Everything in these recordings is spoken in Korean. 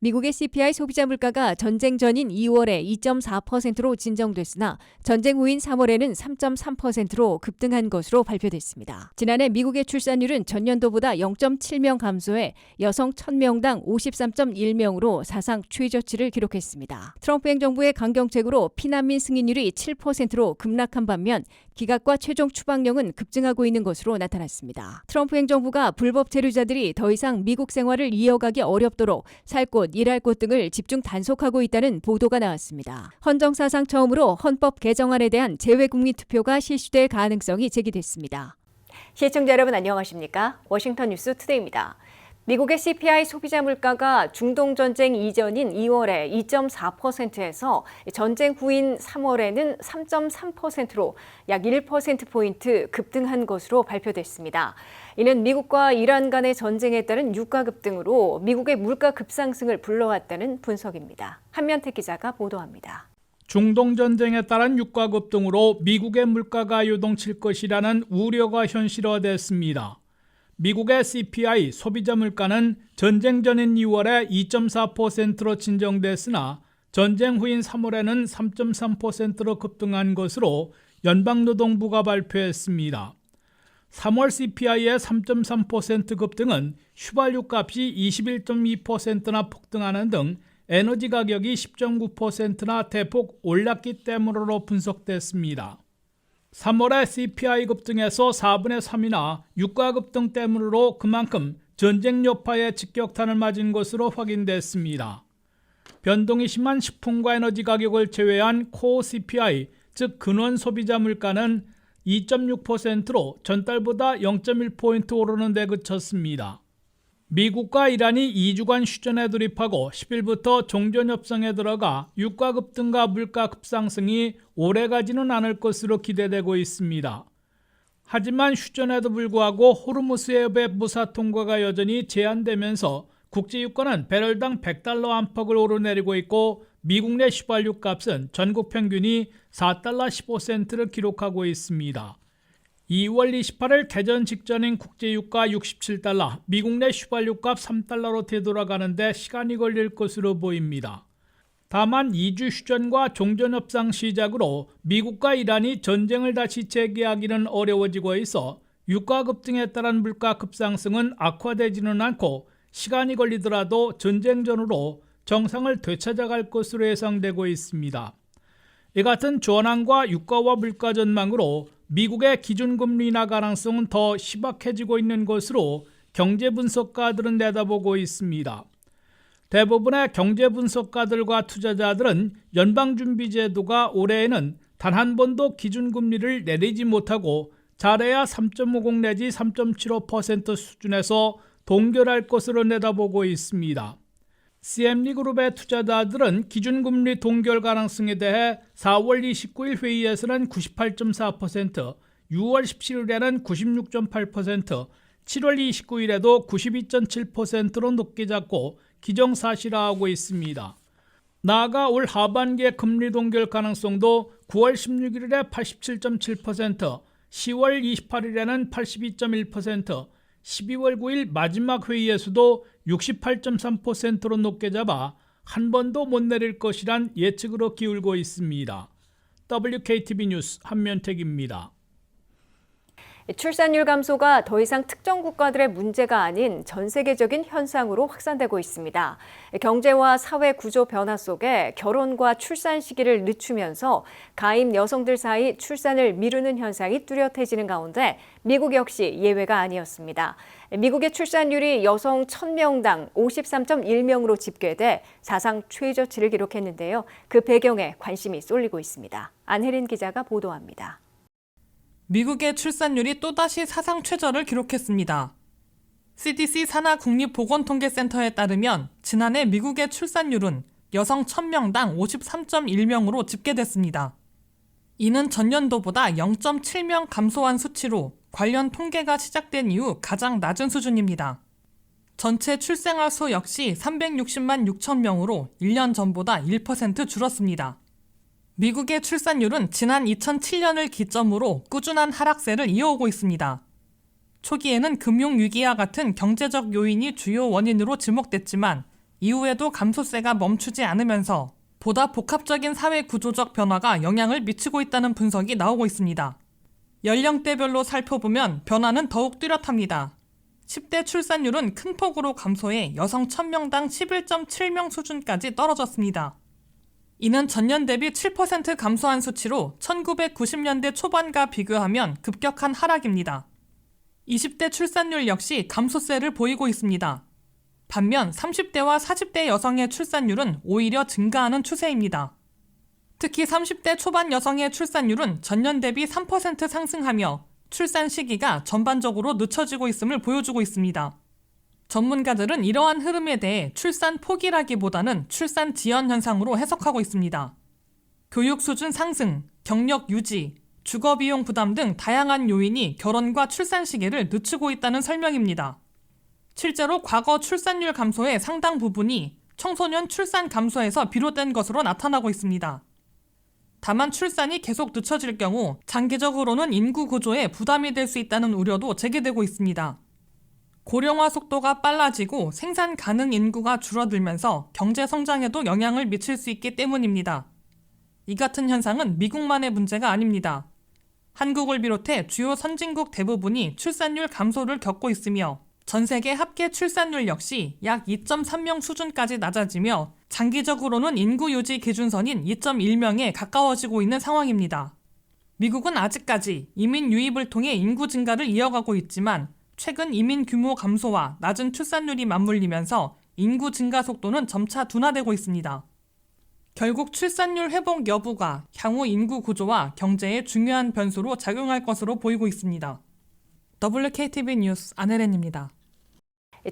미국의 CPI 소비자 물가가 전쟁 전인 2월에 2.4%로 진정됐으나 전쟁 후인 3월에는 3.3%로 급등한 것으로 발표됐습니다. 지난해 미국의 출산율은 전년도보다 0.7명 감소해 여성 1000명당 53.1명으로 사상 최저치를 기록했습니다. 트럼프 행정부의 강경책으로 피난민 승인율이 7%로 급락한 반면 기각과 최종 추방령은 급증하고 있는 것으로 나타났습니다. 트럼프 행정부가 불법 체류자들이 더 이상 미국 생활을 이어가기 어렵도록 살 곳, 일할 곳 등을 집중 단속하고 있다는 보도가 나왔습니다. 헌정사상 처음으로 헌법 개정안에 대한 재외국민 투표가 실시될 가능성이 제기됐습니다. 시청자 여러분 안녕하십니까? 워싱턴 뉴스 투데이입니다. 미국의 CPI 소비자 물가가 중동전쟁 이전인 2월에 2.4%에서 전쟁 후인 3월에는 3.3%로 약 1%포인트 급등한 것으로 발표됐습니다. 이는 미국과 이란 간의 전쟁에 따른 유가 급등으로 미국의 물가 급상승을 불러왔다는 분석입니다. 한면택 기자가 보도합니다. 중동전쟁에 따른 유가 급등으로 미국의 물가가 요동칠 것이라는 우려가 현실화됐습니다. 미국의 CPI 소비자 물가는 전쟁 전인 2월에 2.4%로 진정됐으나 전쟁 후인 3월에는 3.3%로 급등한 것으로 연방노동부가 발표했습니다. 3월 CPI의 3.3% 급등은 휘발유 값이 21.2%나 폭등하는 등 에너지 가격이 10.9%나 대폭 올랐기 때문으로 분석됐습니다. 3월의 CPI 급등에서 4분의 3이나 유가 급등 때문으로 그만큼 전쟁 여파의 직격탄을 맞은 것으로 확인됐습니다. 변동이 심한 식품과 에너지 가격을 제외한 코어 CPI, 즉 근원 소비자 물가는 2.6%로 전달보다 0.1포인트 오르는 데 그쳤습니다. 미국과 이란이 2주간 휴전에 돌입하고 10일부터 종전협상에 들어가 유가 급등과 물가 급상승이 오래가지는 않을 것으로 기대되고 있습니다. 하지만 휴전에도 불구하고 호르무스 해협의 무사 통과가 여전히 제한되면서 국제유가는 배럴당 100달러 안팎을 오르내리고 있고 미국 내 휘발유 값은 전국 평균이 4달러 15센트를 기록하고 있습니다. 2월 28일 개전 직전인 국제유가 67달러, 미국 내 휘발유값 3달러로 되돌아가는데 시간이 걸릴 것으로 보입니다. 다만 2주 휴전과 종전협상 시작으로 미국과 이란이 전쟁을 다시 재개하기는 어려워지고 있어 유가 급등에 따른 물가 급상승은 악화되지는 않고 시간이 걸리더라도 전쟁 전후로 정상을 되찾아갈 것으로 예상되고 있습니다. 이 같은 전환과 유가와 물가 전망으로 미국의 기준금리 인하 가능성은 더 희박해지고 있는 것으로 경제 분석가들은 내다보고 있습니다. 대부분의 경제 분석가들과 투자자들은 연방준비제도가 올해에는 단 한 번도 기준금리를 내리지 못하고 잘해야 3.50 내지 3.75% 수준에서 동결할 것으로 내다보고 있습니다. CME 그룹의 투자자들은 기준금리 동결 가능성에 대해 4월 29일 회의에서는 98.4%, 6월 17일에는 96.8%, 7월 29일에도 92.7%로 높게 잡고 기정사실화하고 있습니다. 나아가 올 하반기의 금리 동결 가능성도 9월 16일에 87.7%, 10월 28일에는 82.1%, 12월 9일 마지막 회의에서도 68.3%로 높게 잡아 한 번도 못 내릴 것이란 예측으로 기울고 있습니다. WKTV 뉴스 한면택입니다. 출산율 감소가 더 이상 특정 국가들의 문제가 아닌 전 세계적인 현상으로 확산되고 있습니다. 경제와 사회 구조 변화 속에 결혼과 출산 시기를 늦추면서 가임 여성들 사이 출산을 미루는 현상이 뚜렷해지는 가운데 미국 역시 예외가 아니었습니다. 미국의 출산율이 여성 1000명당 53.1명으로 집계돼 사상 최저치를 기록했는데요. 그 배경에 관심이 쏠리고 있습니다. 안혜린 기자가 보도합니다. 미국의 출산율이 또다시 사상 최저를 기록했습니다. CDC 산하 국립보건통계센터에 따르면 지난해 미국의 출산율은 여성 1000명당 53.1명으로 집계됐습니다. 이는 전년도보다 0.7명 감소한 수치로 관련 통계가 시작된 이후 가장 낮은 수준입니다. 전체 출생아 수 역시 360만 6천 명으로 1년 전보다 1% 줄었습니다. 미국의 출산율은 지난 2007년을 기점으로 꾸준한 하락세를 이어오고 있습니다. 초기에는 금융위기와 같은 경제적 요인이 주요 원인으로 지목됐지만 이후에도 감소세가 멈추지 않으면서 보다 복합적인 사회 구조적 변화가 영향을 미치고 있다는 분석이 나오고 있습니다. 연령대별로 살펴보면 변화는 더욱 뚜렷합니다. 10대 출산율은 큰 폭으로 감소해 여성 1000명당 11.7명 수준까지 떨어졌습니다. 이는 전년 대비 7% 감소한 수치로 1990년대 초반과 비교하면 급격한 하락입니다. 20대 출산율 역시 감소세를 보이고 있습니다. 반면 30대와 40대 여성의 출산율은 오히려 증가하는 추세입니다. 특히 30대 초반 여성의 출산율은 전년 대비 3% 상승하며 출산 시기가 전반적으로 늦춰지고 있음을 보여주고 있습니다. 전문가들은 이러한 흐름에 대해 출산 포기라기보다는 출산 지연 현상으로 해석하고 있습니다. 교육 수준 상승, 경력 유지, 주거 비용 부담 등 다양한 요인이 결혼과 출산 시기를 늦추고 있다는 설명입니다. 실제로 과거 출산율 감소의 상당 부분이 청소년 출산 감소에서 비롯된 것으로 나타나고 있습니다. 다만 출산이 계속 늦춰질 경우 장기적으로는 인구 구조에 부담이 될 수 있다는 우려도 제기되고 있습니다. 고령화 속도가 빨라지고 생산 가능 인구가 줄어들면서 경제 성장에도 영향을 미칠 수 있기 때문입니다. 이 같은 현상은 미국만의 문제가 아닙니다. 한국을 비롯해 주요 선진국 대부분이 출산율 감소를 겪고 있으며 전 세계 합계 출산율 역시 약 2.3명 수준까지 낮아지며 장기적으로는 인구 유지 기준선인 2.1명에 가까워지고 있는 상황입니다. 미국은 아직까지 이민 유입을 통해 인구 증가를 이어가고 있지만 최근 이민 규모 감소와 낮은 출산율이 맞물리면서 인구 증가 속도는 점차 둔화되고 있습니다. 결국 출산율 회복 여부가 향후 인구 구조와 경제에 중요한 변수로 작용할 것으로 보이고 있습니다. WKTV 뉴스 안혜린입니다.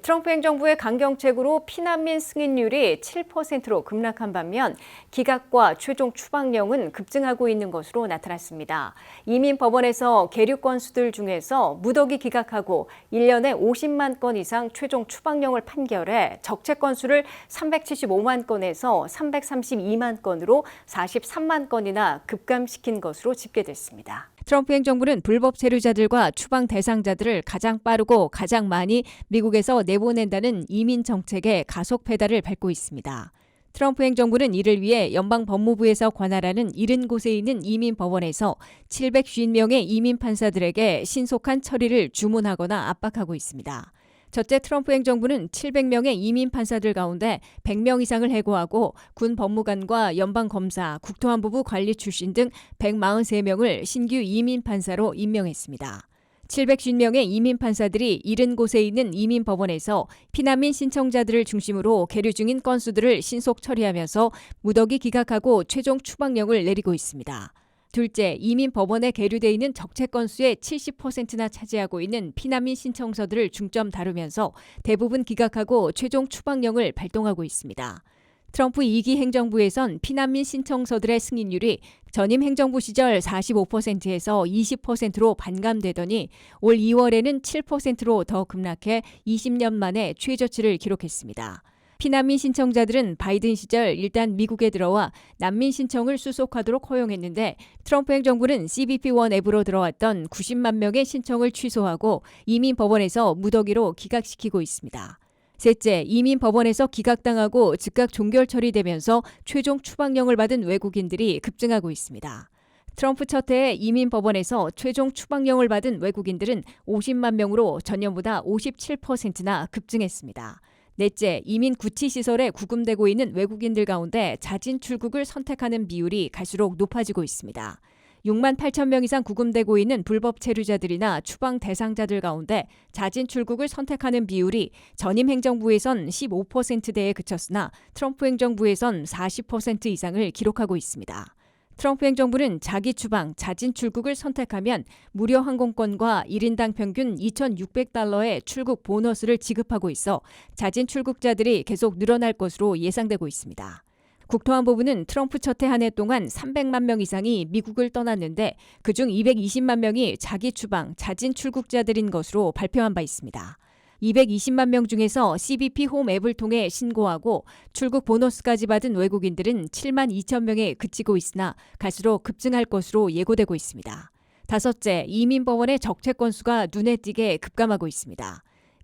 트럼프 행정부의 강경책으로 피난민 승인율이 7%로 급락한 반면 기각과 최종 추방령은 급증하고 있는 것으로 나타났습니다. 이민법원에서 계류 건수들 중에서 무더기 기각하고 1년에 50만 건 이상 최종 추방령을 판결해 적체 건수를 375만 건에서 332만 건으로 43만 건이나 급감시킨 것으로 집계됐습니다. 트럼프 행정부는 불법 체류자들과 추방 대상자들을 가장 빠르고 가장 많이 미국에서 내보낸다는 이민 정책에 가속 페달을 밟고 있습니다. 트럼프 행정부는 이를 위해 연방법무부에서 관할하는 70곳에 있는 이민법원에서 750명의 이민 판사들에게 신속한 처리를 주문하거나 압박하고 있습니다. 첫째 트럼프 행정부는 700명의 이민 판사들 가운데 100명 이상을 해고하고 군 법무관과 연방검사, 국토안보부 관리 출신 등 143명을 신규 이민 판사로 임명했습니다. 750명의 이민 판사들이 70곳에 있는 이민법원에서 피난민 신청자들을 중심으로 계류 중인 건수들을 신속 처리하면서 무더기 기각하고 최종 추방령을 내리고 있습니다. 둘째, 이민법원에 계류돼 있는 적체 건수의 70%나 차지하고 있는 피난민 신청서들을 중점 다루면서 대부분 기각하고 최종 추방령을 발동하고 있습니다. 트럼프 2기 행정부에선 피난민 신청서들의 승인율이 전임 행정부 시절 45%에서 20%로 반감되더니 올 2월에는 7%로 더 급락해 20년 만에 최저치를 기록했습니다. 피난민 신청자들은 바이든 시절 일단 미국에 들어와 난민 신청을 수속하도록 허용했는데 트럼프 행정부는 CBP-1 앱으로 들어왔던 90만 명의 신청을 취소하고 이민법원에서 무더기로 기각시키고 있습니다. 셋째, 이민법원에서 기각당하고 즉각 종결 처리되면서 최종 추방령을 받은 외국인들이 급증하고 있습니다. 트럼프 첫 해에 이민법원에서 최종 추방령을 받은 외국인들은 50만 명으로 전년보다 57%나 급증했습니다. 넷째, 이민 구치시설에 구금되고 있는 외국인들 가운데 자진 출국을 선택하는 비율이 갈수록 높아지고 있습니다. 6만 8천 명 이상 구금되고 있는 불법 체류자들이나 추방 대상자들 가운데 자진 출국을 선택하는 비율이 전임 행정부에선 15%대에 그쳤으나 트럼프 행정부에선 40% 이상을 기록하고 있습니다. 트럼프 행정부는 자기 추방, 자진 출국을 선택하면 무료 항공권과 1인당 평균 $2,600의 출국 보너스를 지급하고 있어 자진 출국자들이 계속 늘어날 것으로 예상되고 있습니다. 국토안보부는 트럼프 첫 해 한 해 동안 300만 명 이상이 미국을 떠났는데 그중 220만 명이 자기 추방, 자진 출국자들인 것으로 발표한 바 있습니다. 220만 명 중에서 CBP 홈 앱을 통해 신고하고 출국 보너스까지 받은 외국인들은 7만 2천 명에 그치고 있으나 갈수록 급증할 것으로 예고되고 있습니다. 다섯째, 이민법원의 적체 건수가 눈에 띄게 급감하고 있습니다.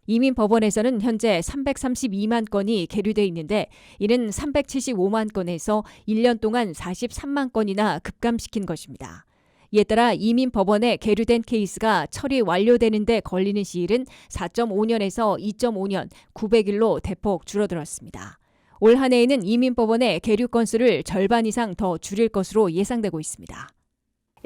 이민 법원에서는 현재 332만 건이 계류돼 있는데 이는 375만 건에서 1년 동안 43만 건이나 급감시킨 것입니다. 이에 따라 이민 법원에 계류된 케이스가 처리 완료되는 데 걸리는 시일은 4.5년에서 2.5년, 900일로 대폭 줄어들었습니다. 올 한 해에는 이민 법원의 계류 건수를 절반 이상 더 줄일 것으로 예상되고 있습니다.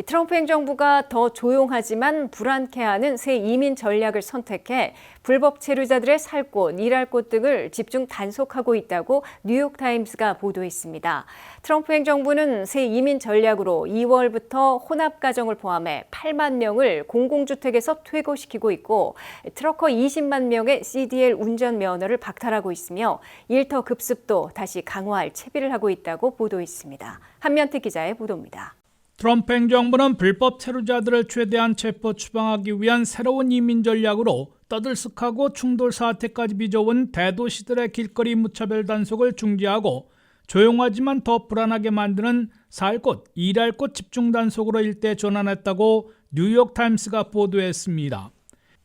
트럼프 행정부가 더 조용하지만 불안케하는 새 이민 전략을 선택해 불법 체류자들의 살 곳, 일할 곳 등을 집중 단속하고 있다고 뉴욕타임스가 보도했습니다. 트럼프 행정부는 새 이민 전략으로 2월부터 혼합가정을 포함해 8만 명을 공공주택에서 퇴거시키고 있고 트러커 20만 명의 CDL 운전 면허를 박탈하고 있으며 일터 급습도 다시 강화할 채비를 하고 있다고 보도했습니다. 한면태 기자의 보도입니다. 트럼프 행정부는 불법 체류자들을 최대한 체포 추방하기 위한 새로운 이민 전략으로 떠들썩하고 충돌 사태까지 빚어온 대도시들의 길거리 무차별 단속을 중지하고 조용하지만 더 불안하게 만드는 살 곳, 일할 곳 집중 단속으로 일대 전환했다고 뉴욕타임스가 보도했습니다.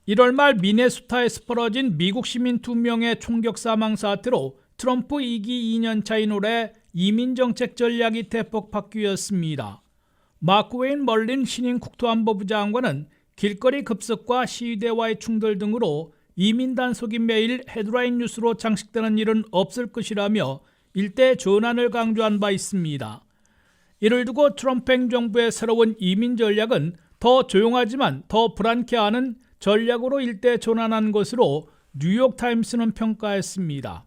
1월 말 미네소타에서 벌어진 미국 시민 2명의 총격 사망 사태로 트럼프 2기 2년차인 올해 이민정책 전략이 대폭 바뀌었습니다. 마크 웨인 멀린 신임 국토안보부 장관은 길거리 급습과 시위대와의 충돌 등으로 이민 단속이 매일 헤드라인 뉴스로 장식되는 일은 없을 것이라며 일대 전환을 강조한 바 있습니다. 이를 두고 트럼프 행정부의 새로운 이민 전략은 더 조용하지만 더 불안케 하는 전략으로 일대 전환한 것으로 뉴욕타임스는 평가했습니다.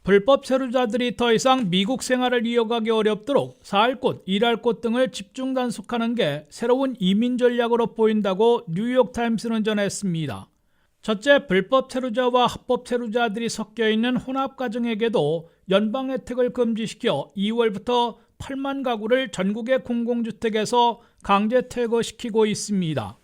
불법 체류자들이 더 이상 미국 생활을 이어가기 어렵도록 살 곳, 일할 곳 등을 집중 단속하는 게 새로운 이민 전략으로 보인다고 뉴욕타임스는 전했습니다. 첫째, 불법 체류자와 합법 체류자들이 섞여 있는 혼합가정에게도 연방 혜택을 금지시켜 2월부터 8만 가구를 전국의 공공주택에서 강제 퇴거시키고 있습니다.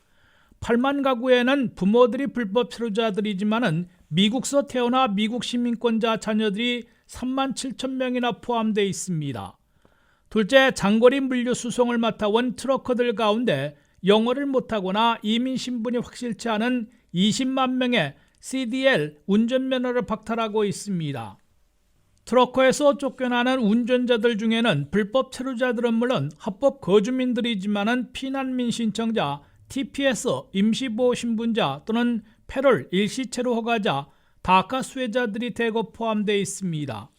8만 가구에는 부모들이 불법 체류자들이지만은 미국서 태어나 미국 시민권자 자녀들이 3만 7천 명이나 포함되어 있습니다. 둘째, 장거리 물류 수송을 맡아온 트러커들 가운데 영어를 못하거나 이민 신분이 확실치 않은 20만 명의 CDL 운전면허를 박탈하고 있습니다. 트러커에서 쫓겨나는 운전자들 중에는 불법 체류자들은 물론 합법 거주민들이지만은 피난민 신청자, TPS, 임시보호신분자 또는 패럴, 일시체류 허가자, 다카 수혜자들이 대거 포함되어 있습니다.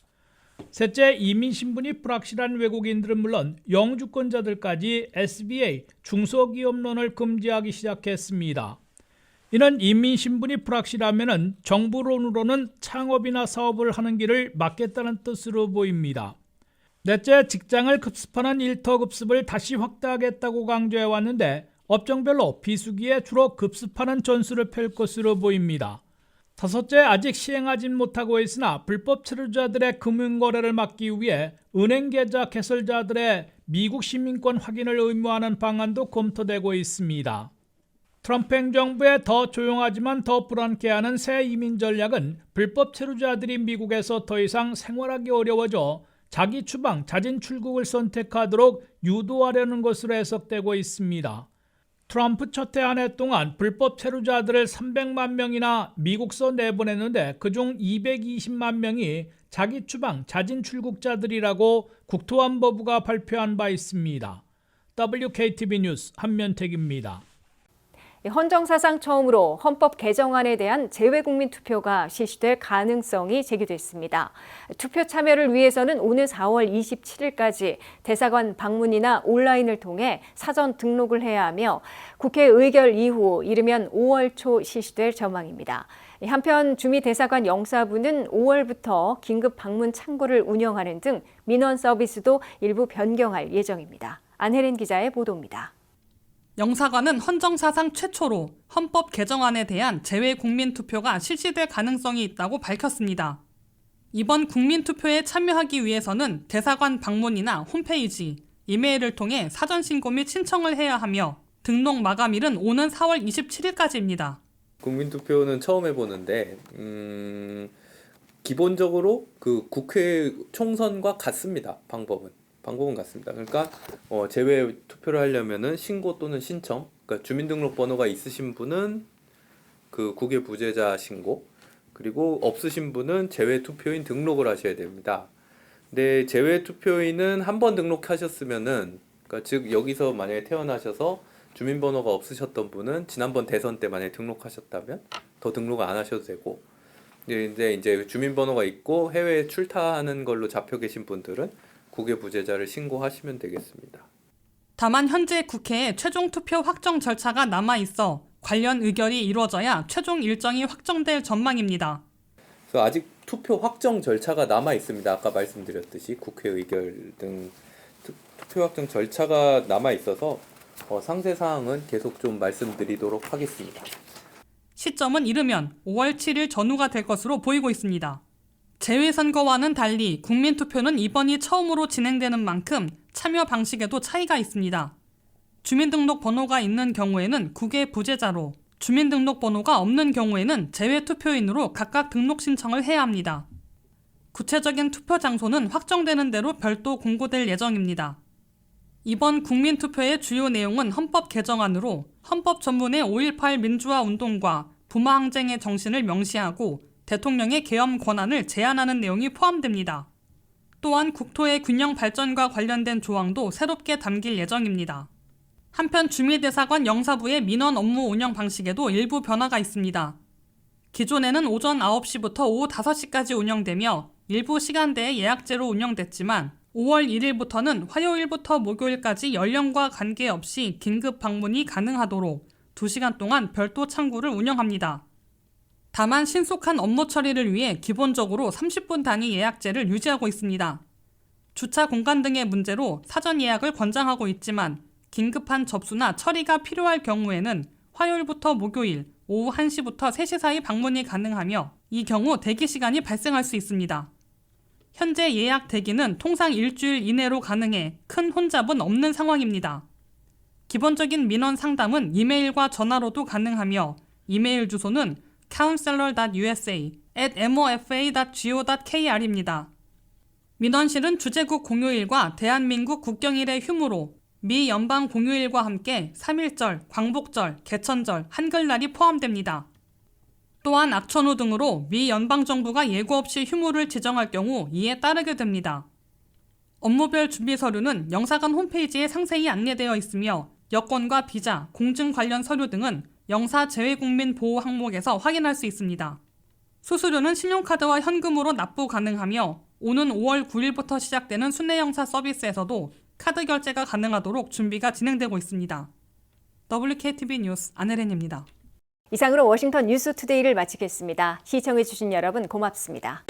셋째, 이민 신분이 불확실한 외국인들은 물론 영주권자들까지 SBA, 중소기업론을 금지하기 시작했습니다. 이는 이민 신분이 불확실하면 정부론으로는 창업이나 사업을 하는 길을 막겠다는 뜻으로 보입니다. 넷째, 직장을 급습하는 일터 급습을 다시 확대하겠다고 강조해왔는데 업종별로 비수기에 주로 급습하는 전술을 펼 것으로 보입니다. 다섯째, 아직 시행하진 못하고 있으나 불법 체류자들의 금융거래를 막기 위해 은행계좌 개설자들의 미국 시민권 확인을 의무화하는 방안도 검토되고 있습니다. 트럼프 행정부의 더 조용하지만 더 불안케 하는 새 이민 전략은 불법 체류자들이 미국에서 더 이상 생활하기 어려워져 자기 추방, 자진 출국을 선택하도록 유도하려는 것으로 해석되고 있습니다. 트럼프 첫 해 한 해 동안 불법 체류자들을 300만 명이나 미국서 내보냈는데 그중 220만 명이 자기 추방, 자진 출국자들이라고 국토안보부가 발표한 바 있습니다. WKTV 뉴스 한면택입니다. 헌정사상 처음으로 헌법 개정안에 대한 재외국민 투표가 실시될 가능성이 제기됐습니다. 투표 참여를 위해서는 오는 4월 27일까지 대사관 방문이나 온라인을 통해 사전 등록을 해야 하며 국회 의결 이후 이르면 5월 초 실시될 전망입니다. 한편 주미대사관 영사부는 5월부터 긴급 방문 창구를 운영하는 등 민원 서비스도 일부 변경할 예정입니다. 안혜린 기자의 보도입니다. 영사관은 헌정사상 최초로 헌법 개정안에 대한 재외 국민투표가 실시될 가능성이 있다고 밝혔습니다. 이번 국민투표에 참여하기 위해서는 대사관 방문이나 홈페이지, 이메일을 통해 사전 신고 및 신청을 해야 하며 등록 마감일은 오는 4월 27일까지입니다. 국민투표는 처음 해보는데 기본적으로 그 국회 총선과 같습니다. 방법은 같습니다. 그러니까 제외 투표를 하려면은 신고 또는 신청, 그러니까 주민등록번호가 있으신 분은 그 국외 부재자 신고, 그리고 없으신 분은 제외 투표인 등록을 하셔야 됩니다. 근데 제외 투표인은 한 번 등록하셨으면은, 그러니까 즉 여기서 만약에 태어나셔서 주민번호가 없으셨던 분은 지난번 대선 때 만약에 등록하셨다면 더 등록을 안 하셔도 되고, 근데 이제 주민번호가 있고 해외에 출타하는 걸로 잡혀 계신 분들은 국외 부재자를 신고하시면 되겠습니다. 다만 현재 국회에 최종 투표 확정 절차가 남아 있어 관련 의결이 이루어져야 최종 일정이 확정될 전망입니다. 그래서 아직 투표 확정 절차가 남아 있습니다. 아까 말씀드렸듯이 국회 의결 등 투표 확정 절차가 남아 있어서 상세 사항은 계속 좀 말씀드리도록 하겠습니다. 시점은 이르면 5월 7일 전후가 될 것으로 보이고 있습니다. 재외선거와는 달리 국민투표는 이번이 처음으로 진행되는 만큼 참여 방식에도 차이가 있습니다. 주민등록번호가 있는 경우에는 국외 부재자로, 주민등록번호가 없는 경우에는 제외투표인으로 각각 등록 신청을 해야 합니다. 구체적인 투표 장소는 확정되는 대로 별도 공고될 예정입니다. 이번 국민투표의 주요 내용은 헌법 개정안으로 헌법 전문의 5.18 민주화 운동과 부마 항쟁의 정신을 명시하고 대통령의 계엄 권한을 제한하는 내용이 포함됩니다. 또한 국토의 균형 발전과 관련된 조항도 새롭게 담길 예정입니다. 한편 주미대사관 영사부의 민원 업무 운영 방식에도 일부 변화가 있습니다. 기존에는 오전 9시부터 오후 5시까지 운영되며 일부 시간대에 예약제로 운영됐지만 5월 1일부터는 화요일부터 목요일까지 연령과 관계없이 긴급 방문이 가능하도록 2시간 동안 별도 창구를 운영합니다. 다만 신속한 업무 처리를 위해 기본적으로 30분 단위 예약제를 유지하고 있습니다. 주차 공간 등의 문제로 사전 예약을 권장하고 있지만 긴급한 접수나 처리가 필요할 경우에는 화요일부터 목요일 오후 1시부터 3시 사이 방문이 가능하며 이 경우 대기 시간이 발생할 수 있습니다. 현재 예약 대기는 통상 일주일 이내로 가능해 큰 혼잡은 없는 상황입니다. 기본적인 민원 상담은 이메일과 전화로도 가능하며 이메일 주소는 counselor.usa@mofa.go.kr입니다. 민원실은 주재국 공휴일과 대한민국 국경일의 휴무로 미 연방 공휴일과 함께 3.1절, 광복절, 개천절, 한글날이 포함됩니다. 또한 악천후 등으로 미 연방정부가 예고 없이 휴무를 지정할 경우 이에 따르게 됩니다. 업무별 준비 서류는 영사관 홈페이지에 상세히 안내되어 있으며 여권과 비자, 공증 관련 서류 등은 영사 재외국민 보호 항목에서 확인할 수 있습니다. 수수료는 신용카드와 현금으로 납부 가능하며 오는 5월 9일부터 시작되는 순회영사 서비스에서도 카드 결제가 가능하도록 준비가 진행되고 있습니다. WKTV 뉴스 안혜린입니다. 이상으로 워싱턴 뉴스투데이를 마치겠습니다. 시청해주신 여러분 고맙습니다.